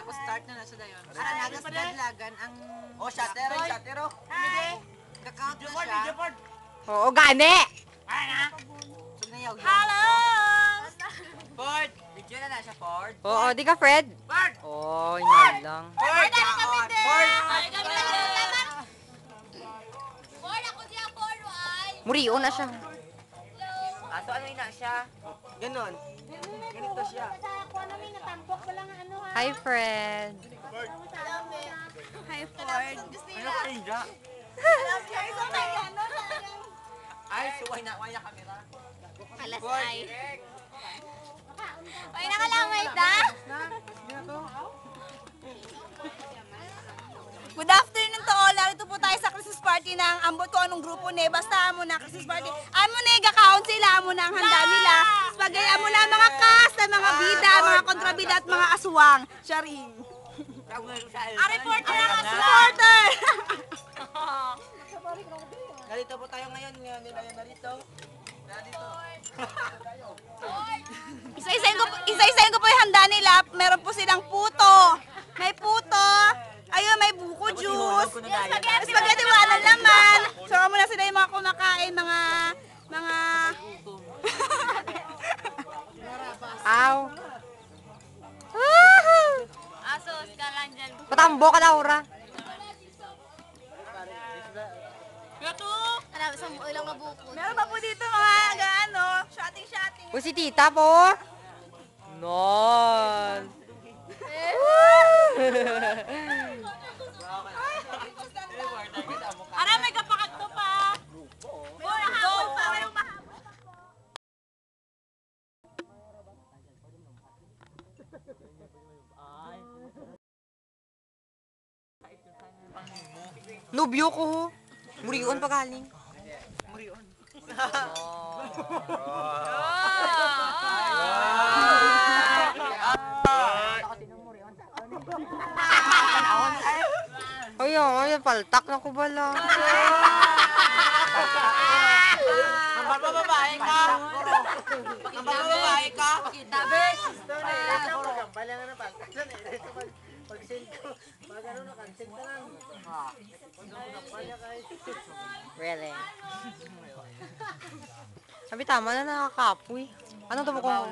Tapos start na sa dayon. Ara nagas dadlagan ang Shutter. Kakount na siya. Oo, gani! Hello! Ford! Video na siya, Ford. Oo, di ka, Fred? Ford! Oo, yun lang. Ford! Ford! Ford, ako siya, Ford, ay. Muriyo na siya. Ato ano na siya? Ganon. Ganito siya. Hi, Fred. Hi, Ford. Ano ka rin dyan? Ay, suway na kamera. Alas ay. Ay, nakalamay ta? Good afternoon to all. Narito po tayo sa Christmas party ng ambot ko anong grupo ni. Basta amo na Christmas party. Amo na i-account sila, amo na ang handa nila. Bagay amo na ang mga cast, mga bida, mga kontrabida at mga aswang. Sharing. Reporter ang Supporter! Narito po tayo ngayon. Nila yan narito. Isa-isahin ko po yung handa nila. Meron po silang puto. May puto. Ayun, may buko juice. Spaghetti wala naman. So, muna sila yung mga kumakain, mga... Aw. Woohoo! Asos ka lang dyan. Patambo ka, Laura. Alam, isang ilang nabukod. Meron pa po dito mga shotting. O si tita po. Non. Ara, may kapakat to pa. Go pa, mayroong mahaba. Nubyo ko ho. Muriyon pa galing. Ay, paltak na ko bala. Mabababae ka! Mabababae ka! Really? Sabi tama na nakakapoy. Ano to mo kung...